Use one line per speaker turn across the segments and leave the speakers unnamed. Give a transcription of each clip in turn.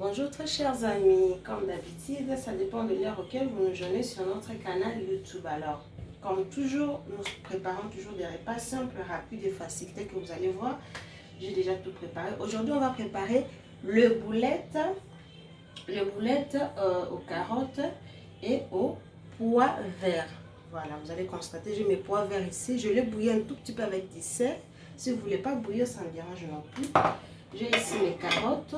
Bonjour très chers amis, comme d'habitude, ça dépend de l'heure auquel vous nous joignez sur notre canal YouTube. Alors, comme toujours, nous préparons toujours des repas simples, rapides et faciles. Dès que vous allez voir, j'ai déjà tout préparé. Aujourd'hui, on va préparer le boulette aux carottes et aux pois verts. Voilà, vous allez constater, j'ai mes pois verts ici. Je les bouillis un tout petit peu avec du sel. Si vous ne voulez pas bouillir, ça ne me dérange non plus. J'ai ici mes carottes.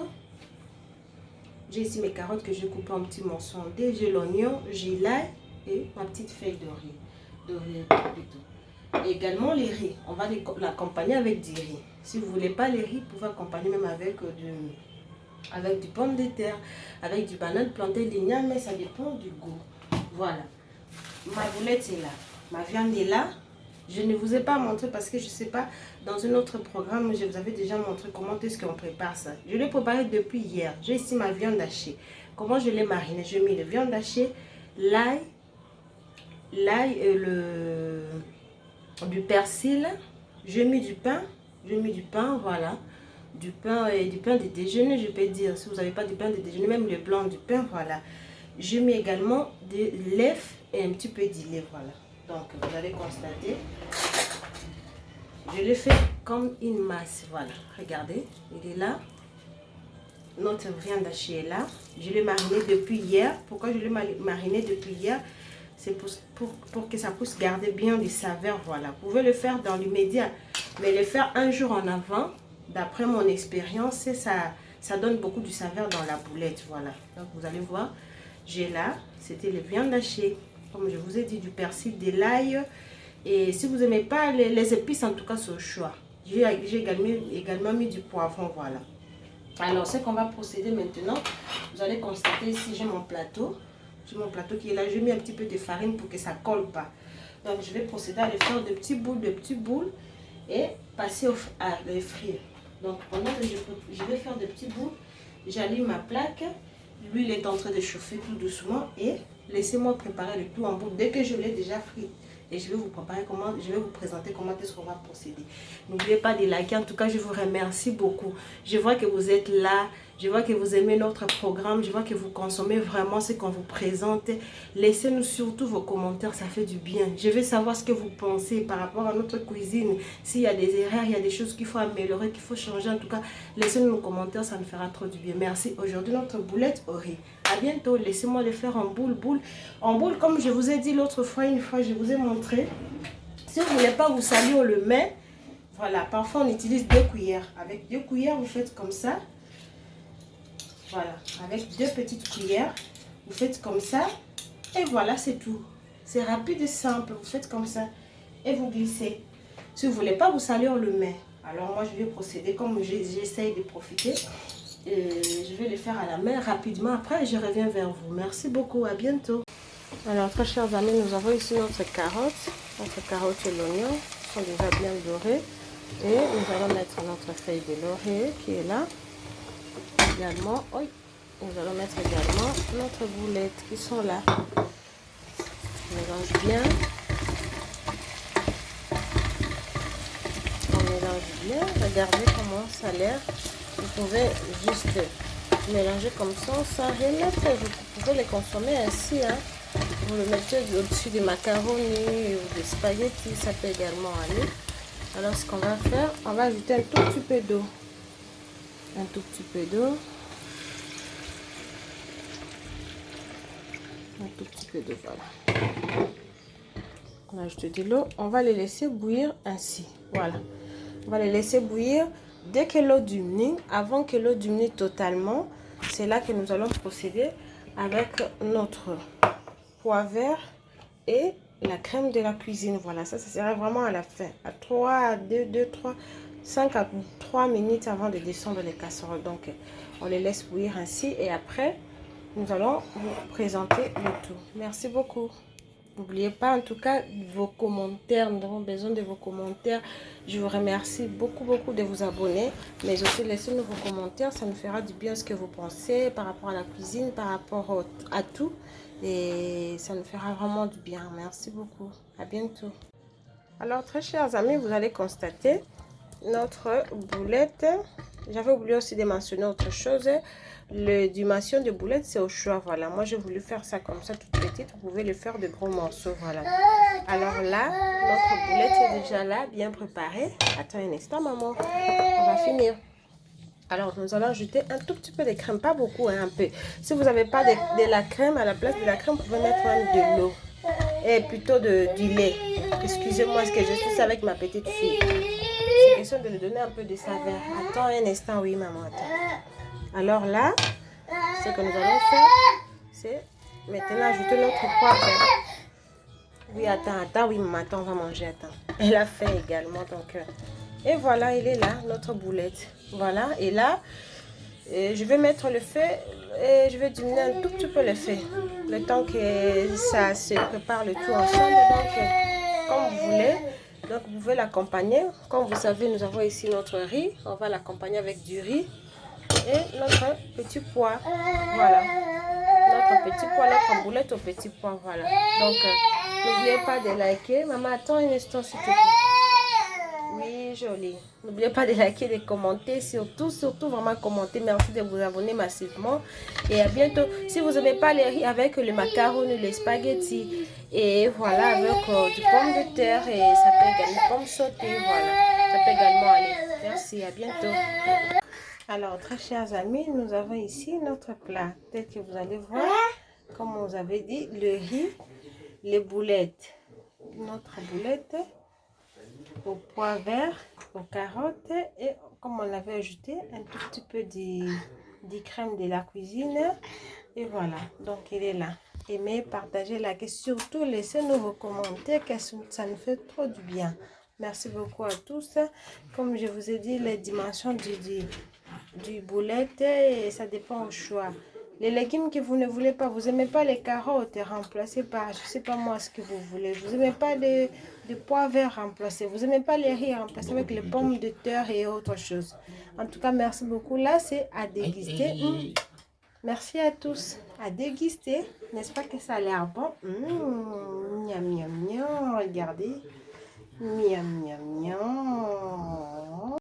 J'ai ici mes carottes que je coupe en petits morceaux. J'ai l'oignon, j'ai l'ail et ma petite feuille de riz plutôt. Et également les riz. On va l'accompagner avec du riz. Si vous ne voulez pas les riz, vous pouvez accompagner même avec du pomme de terre, avec du banane planté, l'igname, mais ça dépend du goût. Voilà. Ma boulette est là. Ma viande est là. Je ne vous ai pas montré parce que je ne sais pas, dans un autre programme, je vous avais déjà montré comment est-ce qu'on prépare ça. Je l'ai préparé depuis hier. J'ai ici ma viande hachée. Comment je l'ai marinée? J'ai mis la viande hachée, l'ail et du persil. J'ai mis du pain. Voilà. Du pain de déjeuner, je peux dire. Si vous n'avez pas du pain de déjeuner, même le blanc du pain, voilà. J'ai mis également de l'œuf et un petit peu d'huile, voilà. Donc, vous allez constater, je l'ai fait comme une masse, voilà. Regardez, il est là. Notre viande hachée est là. Je l'ai mariné depuis hier. Pourquoi je l'ai mariné depuis hier? C'est pour que ça puisse garder bien les saveurs, voilà. Vous pouvez le faire dans l'immédiat, mais le faire un jour en avant, d'après mon expérience, ça donne beaucoup de saveur dans la boulette, voilà. Donc, vous allez voir, j'ai là, c'était les viandes hachées. Comme je vous ai dit, du persil, de l'ail. Et si vous n'aimez pas les épices, en tout cas, c'est au choix. J'ai également mis du poivron, voilà. Alors, ce qu'on va procéder maintenant, vous allez constater ici, j'ai mon plateau. J'ai mon plateau qui est là. J'ai mis un petit peu de farine pour que ça ne colle pas. Donc, je vais procéder à les faire de petits boules et passer à les frire. Donc, pendant que je vais faire de petits boules, j'allume ma plaque. L'huile est en train de chauffer tout doucement et laissez-moi préparer le tout en boule dès que je l'ai déjà frit. Et je vais vous présenter comment est-ce qu'on va procéder. N'oubliez pas de liker. En tout cas, je vous remercie beaucoup. Je vois que vous êtes là. Je vois que vous aimez notre programme. Je vois que vous consommez vraiment ce qu'on vous présente. Laissez-nous surtout vos commentaires. Ça fait du bien. Je veux savoir ce que vous pensez par rapport à notre cuisine. S'il y a des erreurs, il y a des choses qu'il faut améliorer, qu'il faut changer. En tout cas, laissez-nous nos commentaires. Ça nous fera trop du bien. Merci. Aujourd'hui, notre boulette au riz. À bientôt. Laissez-moi le faire en boule. En boule, comme je vous ai dit l'autre fois, je vous ai montré. Si vous ne voulez pas vous salir, on le met. Voilà, parfois on utilise 2 cuillères. Avec 2 cuillères, vous faites comme ça. Voilà, avec 2 petites cuillères, vous faites comme ça. Et voilà, c'est tout. C'est rapide et simple. Vous faites comme ça et vous glissez. Si vous ne voulez pas vous salir, on le met. Alors moi, je vais procéder comme j'essaye de profiter. Je vais le faire à la main rapidement. Après, je reviens vers vous. Merci beaucoup. À bientôt. Alors, très chers amis, nous avons ici notre carotte. Notre carotte et l'oignon sont déjà bien dorés. Et nous allons mettre notre feuille de laurier qui est là. Également, oui, nous allons mettre également notre boulette qui sont là. On mélange bien. On mélange bien. Regardez comment ça a l'air. Vous pouvez juste mélanger comme ça sans rien mettre. Vous pouvez les consommer ainsi. Hein. Vous le mettez au-dessus des macaronis ou des spaghettis. Ça peut également aller. Alors, ce qu'on va faire, on va ajouter un tout petit peu d'eau. Un tout petit peu d'eau. Un tout petit peu d'eau, voilà. On ajoute de l'eau. On va les laisser bouillir ainsi. Voilà. On va les laisser bouillir. Dès que l'eau diminue, avant que l'eau diminue totalement, c'est là que nous allons procéder avec notre pois vert et la crème de la cuisine. Voilà, ça sera vraiment à la fin. À 5 à 3 minutes avant de descendre les casseroles. Donc, on les laisse bouillir ainsi. Et après, nous allons vous présenter le tout. Merci beaucoup. N'oubliez pas en tout cas vos commentaires. Nous avons besoin de vos commentaires. Je vous remercie beaucoup de vous abonner. Mais aussi laissez-nous vos commentaires. Ça nous fera du bien ce que vous pensez par rapport à la cuisine, par rapport à tout. Et ça nous fera vraiment du bien. Merci beaucoup. À bientôt. Alors très chers amis, vous allez constater. notre boulette. J'avais oublié aussi de mentionner autre chose. Le dimension de boulette, c'est au choix. Voilà, moi j'ai voulu faire ça comme ça, toute petite. Vous pouvez le faire de gros morceaux. Voilà. Alors là, notre boulette est déjà là, bien préparée. Attends un instant, maman. On va finir. Alors, nous allons ajouter un tout petit peu de crème, pas beaucoup, hein, un peu. Si vous n'avez pas de la crème, à la place de la crème, vous pouvez mettre même de l'eau. Et plutôt du lait. Excusez-moi, ce que je suis avec ma petite fille. C'est question de lui donner un peu de saveur. Attends un instant, oui, maman, attends. Alors là, ce que nous allons faire, c'est maintenant ajouter notre poivre. Oui, attends, oui, maman, attends, on va manger, attends. Elle a faim également, donc... Et voilà, il est là, notre boulette. Voilà, et là, je vais mettre le feu et je vais diminuer un tout petit peu le feu. Le temps que ça se prépare le tout ensemble. Donc, comme vous voulez. Donc, vous pouvez l'accompagner. Comme vous savez, nous avons ici notre riz. On va l'accompagner avec du riz et notre petit pois. Voilà. Notre petit pois, notre boulette au petit pois. Voilà. Donc, n'oubliez pas de liker. Maman, attends un instant, s'il te plaît. Oui, joli. N'oubliez pas de liker, de commenter, surtout vraiment commenter. Merci de vous abonner massivement. Et à bientôt. Si vous n'avez pas les riz avec le macaron, les spaghettis, et voilà, avec du pomme de terre, et ça peut également pomme sautée, voilà. Ça peut également aller. Merci, à bientôt. Alors, très chers amis, nous avons ici notre plat. Peut-être que vous allez voir, comme on vous avait dit, le riz, les boulettes. Notre boulette aux pois verts, aux carottes et comme on l'avait ajouté un tout petit peu de crème de la cuisine et voilà, donc il est là. Aimez, partagez, likez, surtout laissez-nous vos commentaires que ça nous fait trop du bien. Merci beaucoup à tous. Comme je vous ai dit, les dimensions du boulette, ça dépend au choix. Les légumes que vous ne voulez pas, vous n'aimez pas les carottes, remplacez par, je ne sais pas moi ce que vous voulez. Vous n'aimez pas de pois verts, remplacez. Vous n'aimez pas les riz, remplacez avec les pommes de terre et autre chose. En tout cas, merci beaucoup. Là, c'est à déguster. Merci à tous. À déguster. N'est-ce pas que ça a l'air bon? Miam, miam, miam. Regardez. Miam, miam, miam.